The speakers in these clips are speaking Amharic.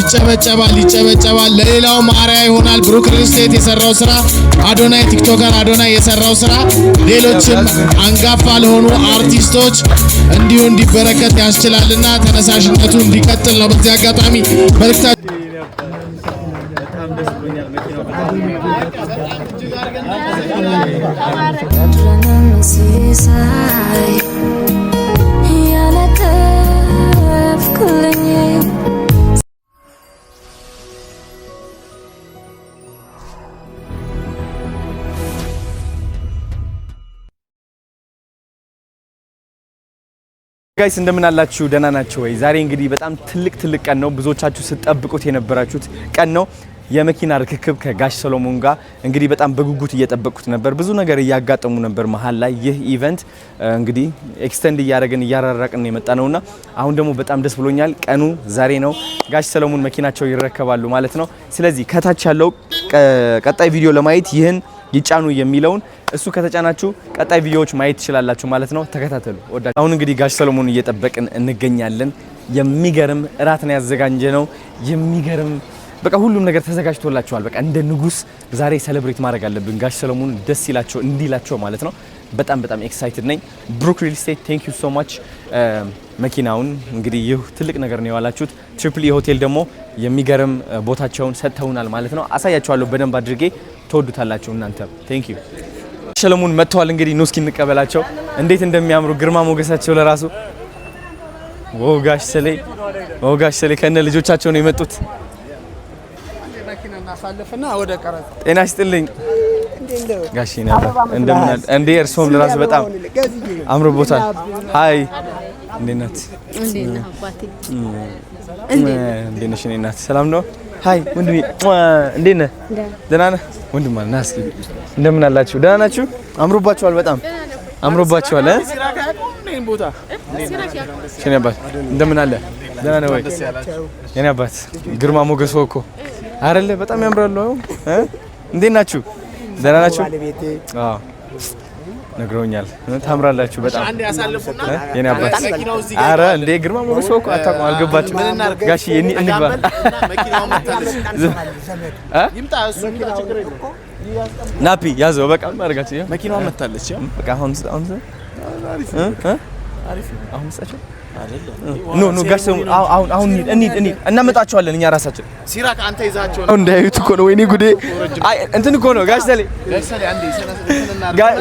ይጨበጨባል ለሌላው ማሪያ ይሆናል ብሩክ ሪል ስቴት የሰራው ስራ አዶናይ ቲክቶከር አዶናይ የሰራው ስራ ሌሎችም አንጋፋ ለሆኑ አርቲስቶች እንዲሁ እንዲበረከት ያስችላልና ተነሳሽነቱ እንዲቀጥል ነው በዚህ አጋጣሚ መልእክታ ጋይስ እንደምን አላችሁ ደህና ናችሁ ወይ ዛሬ እንግዲህ በጣም ትልቅ ቀን ነው ብዙዎቻችሁ ስትጠብቁት የነበራችሁት ቀን ነው የመኪና ርክክብ ከጋሽ ሰሎሞን ጋር እንግዲህ በጣም በጉጉት እየጠበቁት ነበር ብዙ ነገር እያጋጠሙ ነበር መሃል ላይ ይህ ኢቨንት እንግዲህ ኤክስቴንድ እያራራቅን የመጣ ነውና አሁን ደግሞ በጣም ደስ ብሎኛል ቀኑ ዛሬ ነው ጋሽ ሰሎሞን መኪናቸው ይረከባሉ ማለት ነው ስለዚህ ከታች ያለው ቀጣይ ቪዲዮ ለማየት ይህን ይጫኑ የሚለውን እሱ ከተጫናችሁ ቀጣይ ቪዲዮዎች ማየት ትችላላችሁ ማለት ነው ተከታተሉ አሁን እንግዲህ ጋሽ ሰሎሞን እየጠበቅን እንገኛለን የሚገርም እራት ነው ያዘጋጀነው የሚገርም በቃ ሁሉም ነገር ተዘጋጅቶላችኋል በቃ እንደ ንጉስ ዛሬ ሴሌብሬት ማድረግ አለብን ጋሽ ሰሎሞን ደስ ይላቸው እንዲላቸው ማለት ነው በጣም ኤክሳይትድ ነኝ ብሩክ ሪል ስቴት ቴንክ ዩ ሶ ማች መኪናውን እንግዲህ ይህ ትልቅ ነገር ነው ያላችሁት ትሪፕል ሆቴል ደግሞ የሚገርም ቦታቸውን ሰጥተውናል ማለት ነው አሳያችኋለሁ በደንብ አድርጌ ተወዱታላችሁ እናንተ ቴንክ ዩ ሰሎሞን መጥተዋል እንግዲህ ነው እስኪ እንቀበላቸው እንዴት እንደሚያምሩ ግርማ ሞገሳቸው ለራሱ ወጋሽ ሰሌ ከነ ልጆቻቸው ነው የመጡት እናሳልፍና ወደ ቀረጥ ጤና ይስጥልኝ ጋሽ ነበር እንደምን እንዴ እርሶም ለራሱ በጣም አምሮቦታል ሃይ እንዴት አባቴ እንዴት ነሽ እናት ሰላም ነው ሃይ ወንድሜ እንዴት ነህ ደህና ነህ ወንድም አለ ናስኪ እንደምን አላችሁ ደህና ናችሁ አምሮባችኋል በጣም አምሮባችኋል ነኝ ቦታ እሺ ነበር እንደምን አለ ደህና ነው ወይ የኔ አባት ግርማ ሞገሶ እኮ አይደለ በጣም ያምራሉ እንዴት ናችሁ ደህና ናችሁ አዎ ነግሮኛል ታምራላችሁ በጣም አንዴ ያሳልፉና የኔ አባት አረ እንዴ ግርማ ሞገሶ እኮ አታውቁ አልገባችሁ ጋሺ እንግባ መኪናው መጣለች ይምጣ እሱ ችግር የለም ናፒ ያዘው በቃ ማርጋችሁ መኪናው መጣለች በቃ አሁን አሪፍ አሁን ሳቸው ኖ ጋሽ አሁን እንሂድ እናመጣቸዋለን እኛ ራሳችን ሲራክ አንተ ይዛቸው ነው እንዳይዩት እኮ ነው ወይኔ ጉዴ አይ እንትን እኮ ነው ጋሽ ሰሌ አንዴ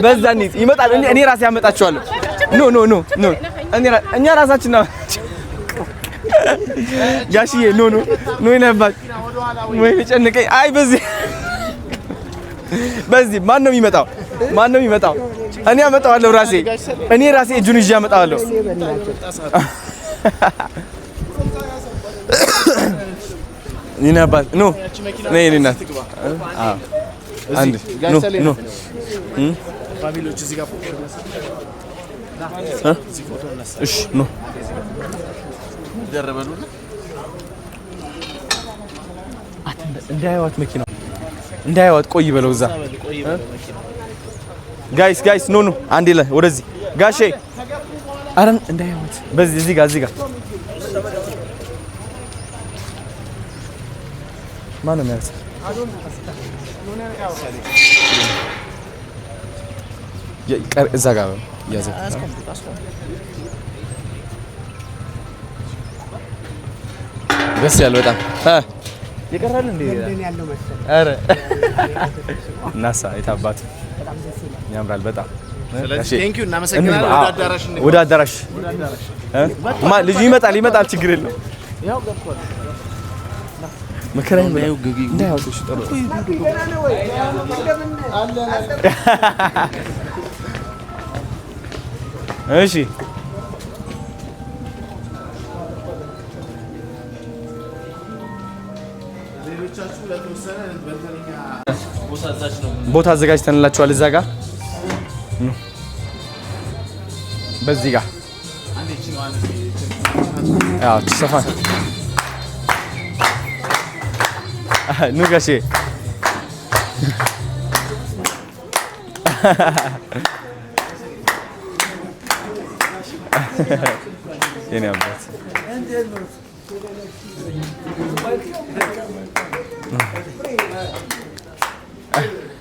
በዛ እንሂድ ይመጣል እኔ ራሴ ያመጣቸዋለሁ ኖ እኛ ራሳችን ነው ጋሽዬ ኖ ይነባክ ወይ ጨንቀኝ አይ በዚህ ማን ነው የሚመጣው እኔ አመጣዋለሁ ራሴ እጁን ይዤ አመጣዋለሁ ይናባል ኖ ነይ እናት አንድ ኖ ፋሚሊዎች እዚህ ጋር ፎቶ ነሳ እሺ ኖ ደረበሉና እንዳይዋት መኪናው እንዳይዋት ቆይ በለው እዛ ጋይስ ኖ አንዴ ላይ ወደዚህ ጋሼ አረን እንዳይዋት በዚህ እዚህ ጋር ማን ነው የሚያርስ እዛ ጋር ያዘ ደስ ያለው በጣም ይቀራል እንዴ ያለው መሰለኝ አረ ናሳ የታባቱ ያምራል በጣም ስለዚህ ቴንክ ዩ እናመሰግናለን ወደ አዳራሽ ልጅ ይመጣል ችግር የለም ያው ገብቷል መከራን ነው ገጊ እንዳያውቁሽ ጥሩ እሺ ቦታ አዘጋጅተንላችኋል እዛ ጋር በዚህ ጋር ያው ተሰፋን ኑ ጋሼ የኔ አባት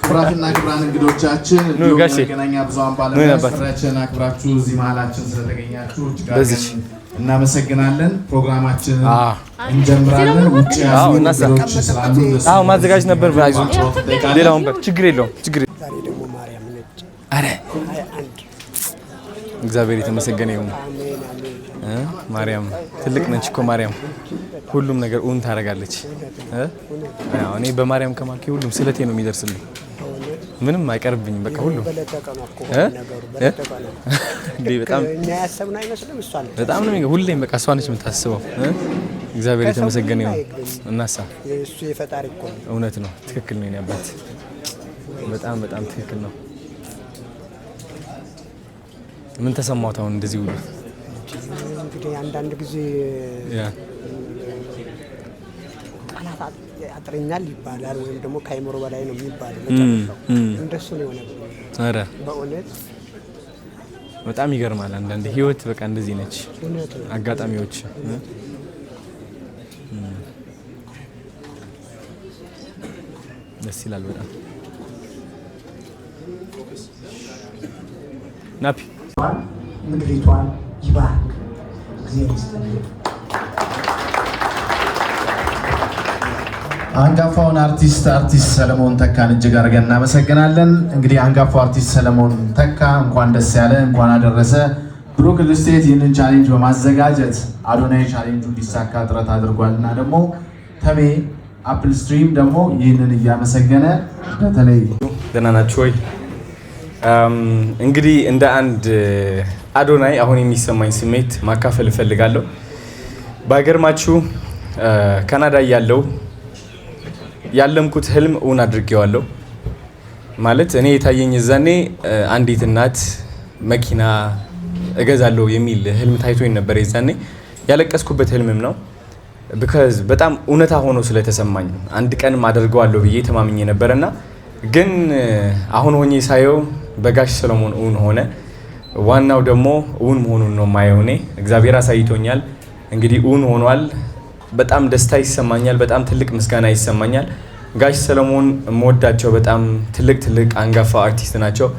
ክብራትና ክብራን እንግዶቻችን መገናኛ ብዙሃን ባለሙያዎቻችን አክብራችሁ እዚህ መሀላችን ስለተገኛችሁ እጅግ እናመሰግናለን። ፕሮግራማችንን እንጀምራለን። ውጪ ያሉ እንግዶች ስላሉ ማዘጋጅ ነበር። አይዞህ ሌላውን ችግር የለውም። ዛሬ ደግሞ ማርያም ነች። አረ እግዚአብሔር የተመሰገነ ይሁን። ማርያም ትልቅ ነች እኮ ማርያም ሁሉም ነገር ኡን ታረጋለች። እኔ በማርያም ከማኪ ሁሉም ስለቴ ነው የሚደርስልኝ። ምንም አይቀርብኝም። በቃ ሁሉም በጣም ነው ሁሌም በቃ እሷ ነች የምታስበው። እግዚአብሔር የተመሰገነ ይሁን። እናሳ እሱ የፈጣሪ እኮ ነው። እውነት ነው። ትክክል ነው። ያባት በጣም በጣም ትክክል ነው። ምን ተሰማሁት አሁን እንደዚህ ሁሉ? እንግዲህ አንዳንድ ጊዜ ቃላት ያጥረኛል ይባላል፣ ወይም ደግሞ ከአይምሮ በላይ ነው የሚባለው። እንደሱ ነው የሆነው። ኧረ በእውነት በጣም ይገርማል። አንዳንድ ህይወት በቃ እንደዚህ ነች። አጋጣሚዎች ደስ ይላል በጣም ናፒ ምድሪቷን ይባርክ እግዚአብሔር። አንጋፋውን አርቲስት ሰለሞን ተካን እጅግ አድርገን እናመሰግናለን። እንግዲህ አንጋፋው አርቲስት ሰለሞን ተካ እንኳን ደስ ያለ እንኳን አደረሰ። ብሩክ ሪል ስቴት ይህንን ቻሌንጅ በማዘጋጀት አዶናይ ቻሌንጁ እንዲሳካ ጥረት አድርጓልና ደግሞ ተሜ አፕል ስትሪም ደግሞ ይህንን እያመሰገነ በተለይ ደህና ናችሁ ወይ? እንግዲህ እንደ አንድ አዶናይ አሁን የሚሰማኝ ስሜት ማካፈል እፈልጋለሁ። ባይገርማችሁ ካናዳ ያለምኩት ህልም እውን አድርጌዋለሁ። ማለት እኔ የታየኝ እዛኔ አንዲት እናት መኪና እገዛለሁ የሚል ህልም ታይቶኝ ነበር። የዛኔ ያለቀስኩበት ህልምም ነው። because በጣም እውነታ ሆኖ ስለተሰማኝ አንድ ቀን አደርገዋለሁ ብዬ ተማምኜ ነበርና ግን አሁን ሆኜ ሳየው በጋሽ ሰለሞን እውን ሆነ። ዋናው ደግሞ እውን መሆኑን ነው ማየው። እኔ እግዚአብሔር አሳይቶኛል። እንግዲህ እውን ሆኗል። በጣም ደስታ ይሰማኛል። በጣም ትልቅ ምስጋና ይሰማኛል። ጋሽ ሰለሞን የምወዳቸው በጣም ትልቅ አንጋፋ አርቲስት ናቸው።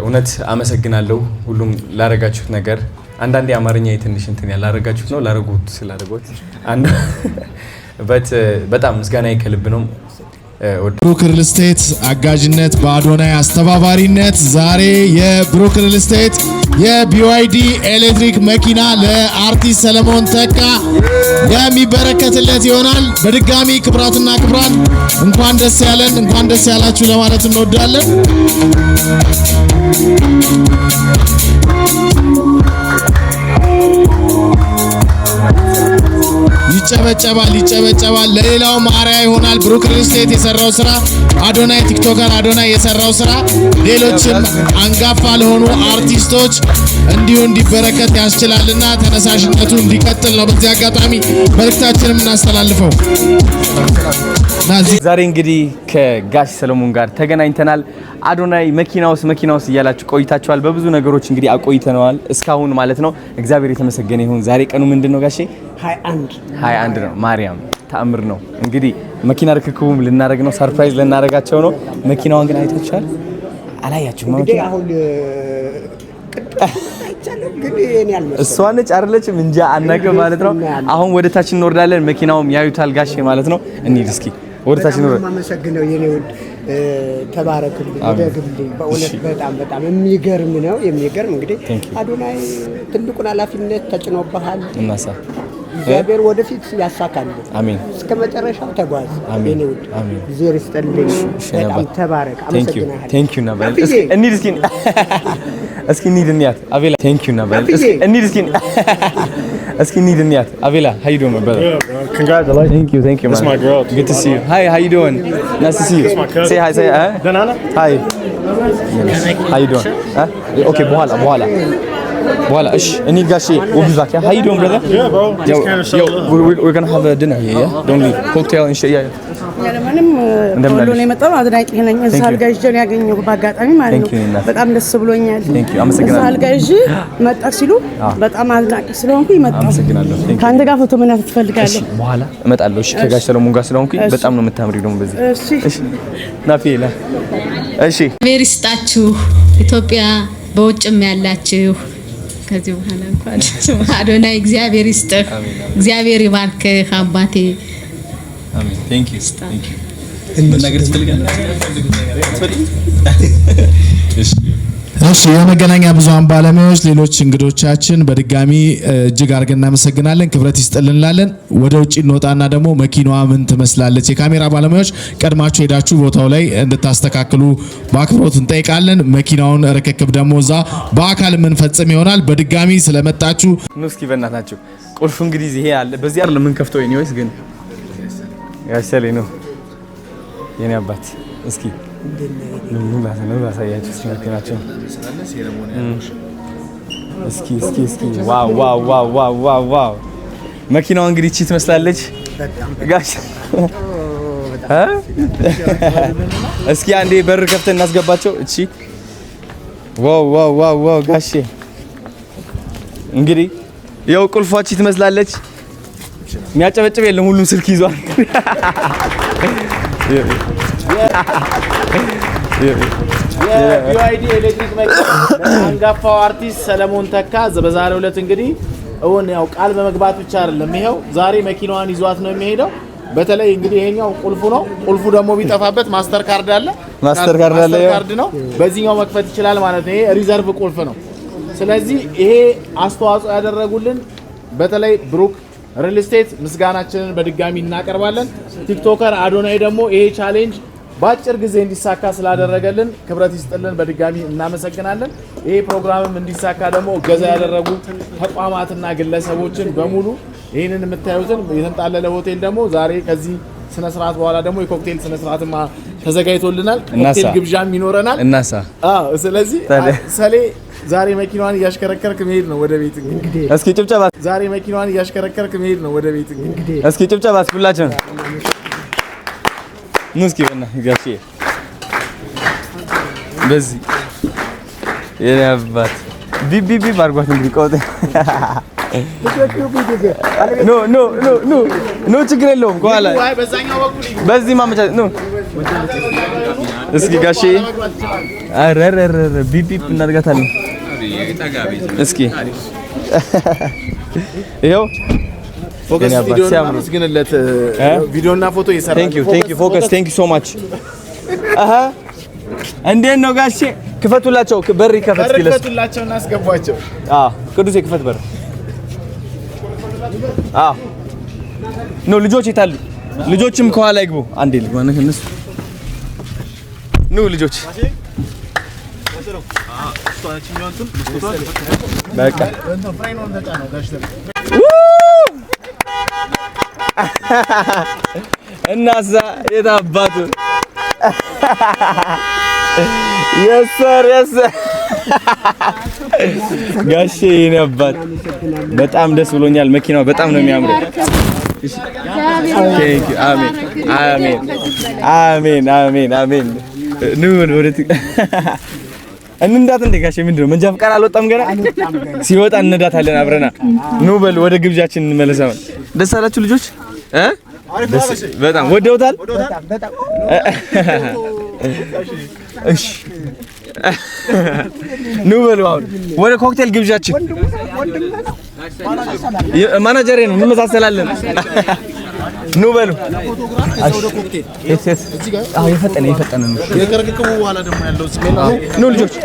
እውነት አመሰግናለሁ ሁሉም ላረጋችሁት ነገር። አንዳንዴ አማርኛ ትንሽ እንትን ያላረጋችሁት ነው ስላደረጉት በጣም ምስጋና ከልብ ነው። ብሩክ ሪል ስቴት አጋዥነት በአዶናይ አስተባባሪነት ዛሬ የብሩክ ሪል ስቴት የቢዋይዲ ኤሌክትሪክ መኪና ለአርቲስት ሰለሞን ተካ የሚበረከትለት ይሆናል። በድጋሚ ክብራትና ክብራን እንኳን ደስ ያለን እንኳን ደስ ያላችሁ ለማለት እንወዳለን። ይጨበጨባል። ለሌላው ማሪያ ይሆናል። ብሩክ ሪል ስቴት የሰራው ስራ አዶናይ ቲክቶከር አዶናይ የሰራው ስራ ሌሎችም አንጋፋ ለሆኑ አርቲስቶች እንዲሁ እንዲበረከት ያስችላልና ተነሳሽነቱ እንዲቀጥል ነው በዚህ አጋጣሚ መልእክታችንን እናስተላልፈው። ዛሬ እንግዲህ ከጋሽ ሰለሞን ጋር ተገናኝተናል። አዶናይ መኪና ውስጥ እያላችሁ ቆይታችኋል። በብዙ ነገሮች እንግዲህ አቆይተነዋል እስካሁን ማለት ነው። እግዚአብሔር የተመሰገነ ይሁን። ዛሬ ቀኑ ምንድነው ጋሼ? 21 ነው። ማርያም ተአምር ነው። እንግዲህ መኪና ርክክቡም ልናደርግ ነው። ሰርፕራይዝ ልናደርጋቸው ነው። መኪናዋን ግን አይታችኋል? አላያችሁም? መኪና አሁን እሷ ነች አይደለችም? እንጃ አናውቅም ማለት ነው። አሁን ወደ ታች እንወርዳለን። መኪናውም ያዩታል ጋሼ ማለት ነው። እንሂድ እስኪ ወደ ታች እንወርድ። ማመሰግነው የኔ ውድ ተባረክልኝ፣ ደግልኝ። በእውነት በጣም የሚገርም ነው። የሚገርም እንግዲህ አዶናይ ትልቁን ኃላፊነት ተጭኖብሃል። እናሳ እግዚአብሔር ወደፊት ያሳካል። አሜን። እስከ መጨረሻው ተጓዝ የኔ ውድ። እግዚአብሔር ይስጥልኝ። በጣም ተባረክ። አመሰግናለሁ። ቴንክ ዩ ነበር። እንሂድ እስኪ እንሂድ እንያት አቤላ። ቴንክ ዩ ነበር። እንሂድ እስኪ እንሂድ እንያት አቤላ። how you doing my brother? Congratulations. Thank you man. That's my girl. Good to see you. Hi, how you doing? Nice to see you. Say hi, say hi. Danana? Hi. How you doing? Okay, በኋላ Voilà, any gashi, we'll be back. Yeah? How you doing, brother? Yeah, bro. We're gonna have a dinner here. Yeah, don't leave. Cocktail and shit. Yeah. ለማንም ሁሉ ነው የመጣው አድናቂ ነኝ እዛ አልጋዥ ነው ያገኘው ባጋጣሚ ማለት ነው በጣም ደስ ብሎኛል እዛ አልጋዥ መጣ ሲሉ በጣም አድናቂ ስለሆንኩኝ መጣሁ አመሰግናለሁ ካንተ ጋር ፎቶ መናት ትፈልጋለህ በኋላ እመጣለሁ እሺ ከጋሽ ሰለሞን ጋር ስለሆንኩኝ በጣም ነው የምታምሪው ደግሞ በዚህ እሺ ናፊላ እሺ ቬሪስታችሁ ኢትዮጵያ በውጭም ያላችሁ ከዚህ በኋላ እንኳን አዶናይ እግዚአብሔር ይስጥህ እግዚአብሔር ይባርክህ አባቴ አሜን ቴንክ ዩ መናገር ትፈልጋለህ እሺ የመገናኛ ብዙሃን ባለሙያዎች ሌሎች እንግዶቻችን በድጋሚ እጅግ አድርገን እናመሰግናለን ክብረት ይስጥልንላለን ወደ ውጪ እንወጣና ደግሞ መኪናዋ ምን ትመስላለች የካሜራ ባለሙያዎች ቀድማችሁ ሄዳችሁ ቦታው ላይ እንድታስተካክሉ በአክብሮት እንጠይቃለን መኪናውን ርክክብ ደግሞ እዛ በአካል ምን ፈጽም ይሆናል በድጋሚ ስለመጣችሁ ነው እስኪ በእናታችሁ ቁልፉ እንግዲህ ይሄ አለ በዚህ አይደለም ምን ከፍተው ኤኒዌይስ ግን ያሰለ ነው የኔ አባት እስኪ ነው ላሳያችሁ እስኪ መኪናቸው እስኪ ዋው መኪናዋ እንግዲህ እቺ ትመስላለች ጋሽ እስኪ አንዴ በር ከፍተን እናስገባቸው እቺ ዋው ጋሼ እንግዲህ ያው ቁልፏ እቺ ትመስላለች የሚያጨበጭብ የለም ሁሉም ስልክ ይዟል የዩአይዲ ኤሌክትሪክ መኪና አንጋፋው አርቲስት ሰለሞን ተካ በዛሬው ዕለት እንግዲህ እውን ያው ቃል በመግባት ብቻ አይደለም ይሄው ዛሬ መኪናዋን ይዟት ነው የሚሄደው በተለይ እንግዲህ ይሄኛው ቁልፉ ነው ቁልፉ ደግሞ ቢጠፋበት ማስተር ካርድ ነው በዚህኛው መክፈት ይችላል ማለት ነው ይሄ ሪዘርቭ ቁልፍ ነው ስለዚህ ይሄ አስተዋጽኦ ያደረጉልን በተለይ ብሩክ ሪል ስቴት ምስጋናችንን በድጋሚ እናቀርባለን ቲክቶከር አዶናይ ደግሞ ይሄ ቻሌንጅ ባጭር ጊዜ እንዲሳካ ስላደረገልን ክብረት ይስጥልን በድጋሚ እናመሰግናለን ይሄ ፕሮግራምም እንዲሳካ ደግሞ ገዛ ያደረጉ ተቋማትና ግለሰቦችን በሙሉ ይሄንን የምታዩትን የተንጣለለ ሆቴል ደግሞ ዛሬ ከዚህ ስነ ስርዓት በኋላ ደግሞ የኮክቴል ስነ ስርዓትማ ተዘጋጅቶልናል ኮክቴል ግብዣም ይኖረናል ስለዚህ ሰሌ ዛሬ መኪናዋን እያሽከረከርክ መሄድ ነው ወደ ቤት እንግዲህ እስኪ ጭብጨባ ዛሬ መኪናዋን እያሽከረከርክ መሄድ ነው ወደ ቤት እንግዲህ እስኪ ጭብጨባ ሁላችሁም ሙስኪ በእና ጋሼ በዚህ የአባት ቢቢ ማርጓት እንግዲህ ቆጥ ኖ ችግር የለውም ከኋላ በዚህ ማመቻ ኖ እስኪ ጋሼ አረረረ ቢቢ እናድርጋታለን እስኪ ይኸው ፎከስ ቪዲዮ እናመስግንለት ቪዲዮና ፎቶ ይሰራል ቴንክ ዩ ፎከስ ቴንክ ዩ ሶ ማች እንዴት ነው ጋሼ ክፈቱላቸው በር ይከፈት ይለስ ክፈቱላቸው እናስገባቸው ቅዱስ ክፈት በር ኖ ልጆች ይታሉ ልጆችም ከኋላ ይግቡ አንዴ ልግባ እነሱ ኑ ልጆች በቃ እናዛ የታባቱ የሰር ጋሼ የኔ አባት በጣም ደስ ብሎኛል መኪናው በጣም ነው የሚያምረው ቴንክ ዩ አሜን ኑ ወደት እንንዳት እንደ ጋሼ ምንድነው መንጃ ፍቃድ አልወጣም ገና ሲወጣ እንነዳታለን አብረና ኑ በል ወደ ግብዣችን እንመለሳለን ደስ አላችሁ ልጆች በጣም ወደውታል እሺ ኑ በል አሁን ወደ ኮክቴል ግብዣችን ማናጀሬ ነው እንመሳሰላለን ኑ በሉ የፈጠነ ነው የከረከሙ በኋላ ደግሞ ያለው ስሜል ኑ ልጆች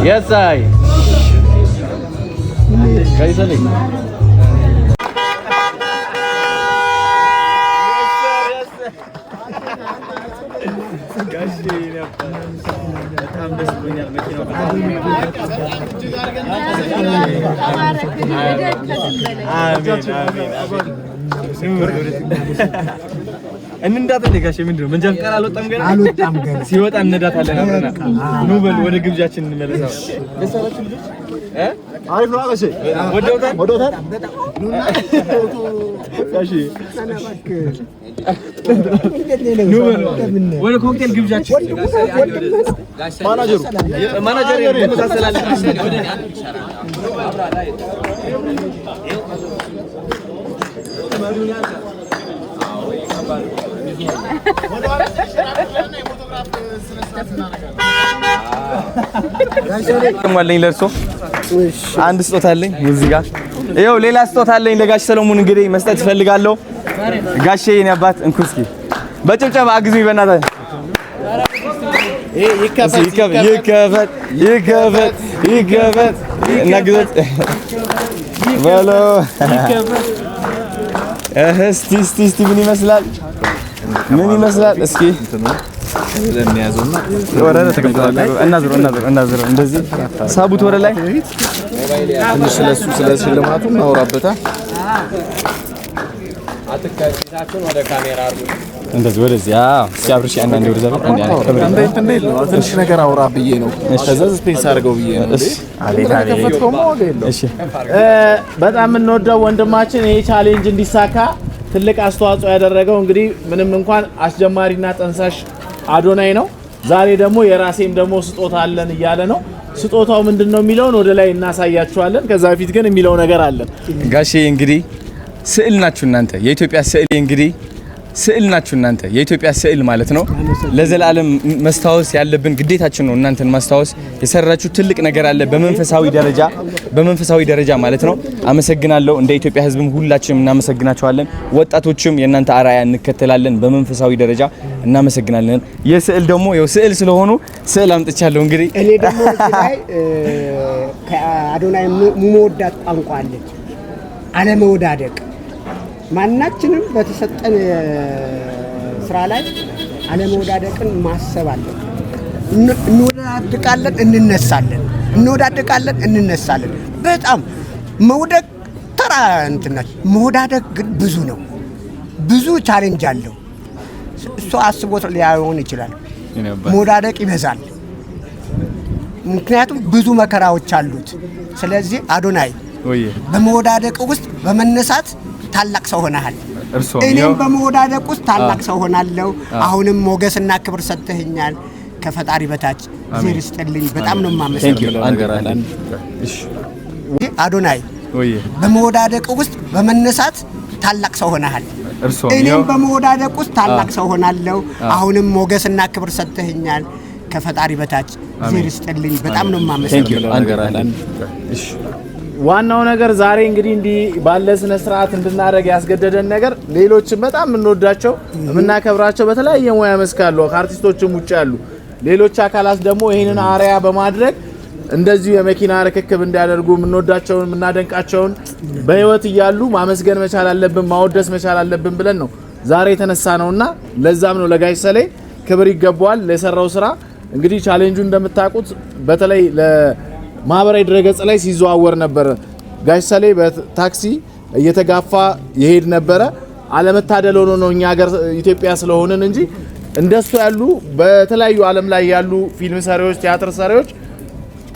Yes, I. Guys, Ali. እንንዳት እንደጋሽ ምንድነው መንጃ ፍቃድ አልወጣም ገና ሲወጣ እንነዳታለን አብረና ኑ በል ወደ ግብዣችን እንመለሳው ደሳላችሁ ልጅ አሪፍ ነው አለሽ ወዶታል ጋሽ ኑ በል ወደ ኮክቴል ግብዣችን ማናጀር የመሳሰላል ወደ ከማለኝ ለርሶ አንድ ስጦታ አለኝ እዚህ ጋር ይኸው ሌላ ስጦታ አለኝ ለጋሽ ሰሎሞን እንግዲህ መስጠት ፈልጋለሁ ጋሼ የኔ አባት እንኩስኪ በጭብጨባ አግዙኝ በእናታችሁ ይከፈት እናግዘት በሎ እስቲ ምን ይመስላል እስኪ ለሚያዘውና ወረደ ተቀምጧል እናዝሮ እንደዚህ ሳቡት ወረ ላይ ትንሽ ስለሱ ለማቱ ማውራበታ አትከታተሉ ወደ ካሜራ አርጉ እንደዚህ ወደዚህ ሲያብርሽ አንዳንዴ ወደዛ ትንሽ ነገር አውራ ብዬ ነው ከዛ ስፔስ አድርገው ብዬ ነው እሺ በጣም እንወደው ወንድማችን ይሄ ቻሌንጅ እንዲሳካ ትልቅ አስተዋጽኦ ያደረገው እንግዲህ ምንም እንኳን አስጀማሪና ጠንሳሽ አዶናይ ነው ዛሬ ደግሞ የራሴም ደግሞ ስጦታ አለን እያለ ነው ስጦታው ምንድነው የሚለውን ወደ ላይ እናሳያችኋለን ከዛ በፊት ግን የሚለው ነገር አለን ጋሼ እንግዲህ ስዕል ናችሁ እናንተ የኢትዮጵያ ስዕል እንግዲህ ስዕል ናችሁ እናንተ የኢትዮጵያ ስዕል ማለት ነው ለዘላለም መስታወስ ያለብን ግዴታችን ነው እናንተን ማስታወስ የሰራችሁ ትልቅ ነገር አለ በመንፈሳዊ ደረጃ ማለት ነው አመሰግናለሁ እንደ ኢትዮጵያ ህዝብም ሁላችንም እናመሰግናችኋለን ወጣቶችም የእናንተ አራያ እንከተላለን በመንፈሳዊ ደረጃ እናመሰግናለን የስዕል ደግሞ ስዕል ስለሆኑ ስዕል አምጥቻለሁ እንግዲህ እኔ ደግሞ እዚህ ላይ ከአዶናይ ሙሞዳት ቋንቋ አለች አለመወዳደቅ ማናችንም በተሰጠን ስራ ላይ አለመወዳደቅን ማሰብ አለን እንወዳደቃለን እንነሳለን በጣም መውደቅ ተራ እንትናች መወዳደቅ ግን ብዙ ነው ብዙ ቻሌንጅ አለው እሱ አስቦት ሊያዩን ይችላል መወዳደቅ ይበዛል ምክንያቱም ብዙ መከራዎች አሉት ስለዚህ አዶናይ በመወዳደቅ ውስጥ በመነሳት ታላቅ ሰው ሆነሃል እኔም በመወዳደቅ ውስጥ ታላቅ ሰው ሆናለሁ አሁንም ሞገስና ክብር ሰጥተኛል ከፈጣሪ በታች ዘር ይስጥልኝ በጣም ነው ማመሰግነው እሺ አዶናይ በመወዳደቅ ውስጥ በመነሳት ታላቅ ሰው ሆነሃል እኔም በመወዳደቅ ውስጥ ታላቅ ሰው ሆናለሁ አሁንም ሞገስና ክብር ሰጥተኛል ከፈጣሪ በታች ዘር ይስጥልኝ በጣም ነው ማመሰግነው እሺ ዋናው ነገር ዛሬ እንግዲህ ባለ ስነ ስርዓት እንድናደርግ ያስገደደን ነገር ሌሎችም በጣም እንወዳቸው እናከብራቸው በተለያየ ሙያ መስካሉ ከአርቲስቶችም ውጭ ያሉ ሌሎች አካላት ደግሞ ይሄንን አሪያ በማድረግ እንደዚሁ የመኪና ርክክብ እንዲያደርጉ እንወዳቸውን እናደንቃቸውን በህይወት ይያሉ ማመስገን መቻል አለብን ማወደስ መቻል አለብን ብለን ነው ዛሬ የተነሳ ነውና ለዛም ነው ለጋሽ ሰሌ ክብር ይገባዋል ለሰራው ስራ እንግዲህ ቻሌንጁ እንደምታውቁት በተለይ ማህበራዊ ድረገጽ ላይ ሲዘዋወር ነበር ጋሽ ሰሌ በታክሲ እየተጋፋ ይሄድ ነበር አለመታደል ሆኖ ነው እኛ ሀገር ኢትዮጵያ ስለሆነን እንጂ እንደሱ ያሉ በተለያዩ ዓለም ላይ ያሉ ፊልም ሰሪዎች ቲያትር ሰሪዎች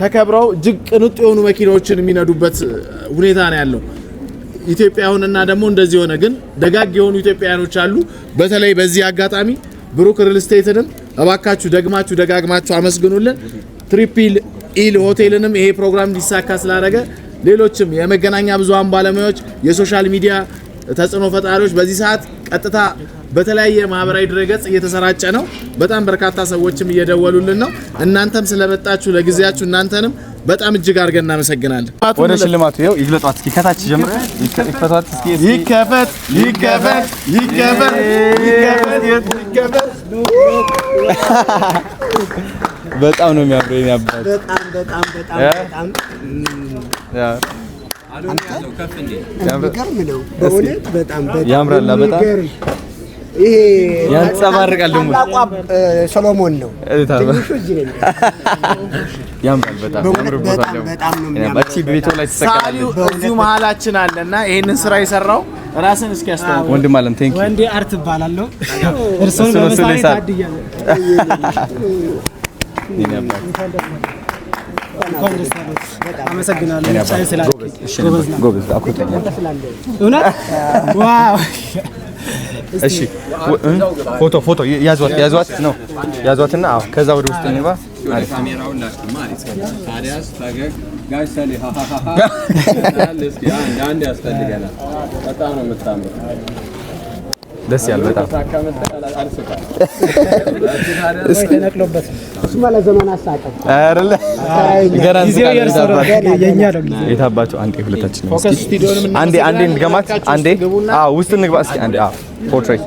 ተከብረው እጅግ ቅንጡ የሆኑ መኪናዎችን የሚነዱበት ሁኔታ ነው ያለው ኢትዮጵያውንና ደግሞ እንደዚህ ሆነ ግን ደጋግ የሆኑ ኢትዮጵያውያኖች አሉ በተለይ በዚህ አጋጣሚ ብሩክ ሪል ስቴትንም እባካችሁ ደጋግማችሁ አመስግኑልን ትሪፕል ኢል ሆቴልንም ይሄ ፕሮግራም እንዲሳካ ስላደረገ ሌሎችም የመገናኛ ብዙሃን ባለሙያዎች የሶሻል ሚዲያ ተጽዕኖ ፈጣሪዎች በዚህ ሰዓት ቀጥታ በተለያየ ማህበራዊ ድረገጽ እየተሰራጨ ነው። በጣም በርካታ ሰዎችም እየደወሉልን ነው። እናንተም ስለመጣችሁ ለጊዜያችሁ እናንተንም በጣም እጅግ አድርገን እናመሰግናለን። ወደ ሽልማቱ ይኸው ይግለጧት እስኪ ከታች ጀምር ይከፈቷት እስኪ ይከፈት ይከፈት ይከፈት ይከፈት። በጣም ነው የሚያምረው የኔ አባት በጣም በጣም በጣም የሚገርም ነው በእውነት በጣም ያምራል። በጣም ይሄ ያንጸባርቃል። ደግሞ ሰሎሞን ነው ትንሹ እዚህ ነው ያምራል። በጣም ያምራል። በጣም ነው የሚያምረው። ባቺ በቤቱ ላይ ተሰቀላለች። እዚሁ መሀላችን አለና ይሄንን ስራ የሰራው ራስን እስኪ ያስተዋውቅ። ወንድም አለም ቴንክ ዩ ወንዴ አርት እባላለሁ። እርሶን በመሳሌ ታድያለሁ። አመሰግናለሁ። ቻይ ስላልከኝ ጎበዝ አኩተኛ እውነት ዋው። እሺ ፎቶ ያዟት ነው ያዟትና አዎ ከዛ ወደ ውስጥ እንባ አሪፍ ካሜራውን ላስማ አሪፍ ታዲያስ ፈገግ ጋሽ ሰሊ ለስኪ አንድ ያስፈልገናል። በጣም ነው የምታምረው። ደስ ያለ በጣም እስኪ ነቅሎበት እሱማ ለዘመን አሳቀም አይደለ ገራን የኛ ነው ጊዜ የታባቸው አንዴ ሁለታችን ነው ፎከስ ስቱዲዮንም አንዴ እንድገማት አንዴ አዎ ውስጥ እንግባ እስኪ አንዴ አዎ ፖርትሬት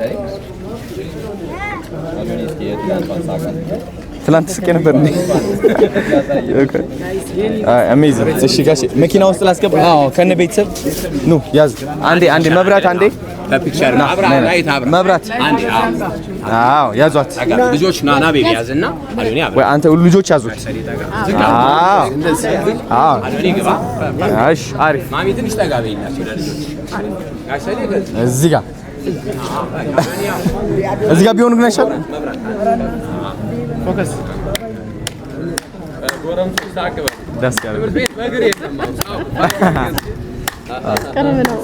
ትላንት ስቄ ነበር እንዴ? ኦኬ አሜዚንግ። እሺ ጋሽ መኪና ውስጥ ላስገባ? አዎ ከነ ቤተሰብ ኑ ያዝ። አንዴ መብራት አንዴ ለፒክቸር መብራት አንዴ አዎ ያዟት ልጆች ናና ቤቢ ያዝና አሉኒ አብራ ወይ አንተ ልጆች ያዙት። አዎ አዎ አሉኒ ግባ። እሺ አሪፍ ማሚ ትንሽ ጠጋ በይላችሁ ለልጆች ጋሸሌ እዚህ ጋር ቢሆን ግን አይሻልም? ፎከስ ጎረምቱ ታከበ ደስ ያለ ቤት በእግር የለም። ቀረብ ነው።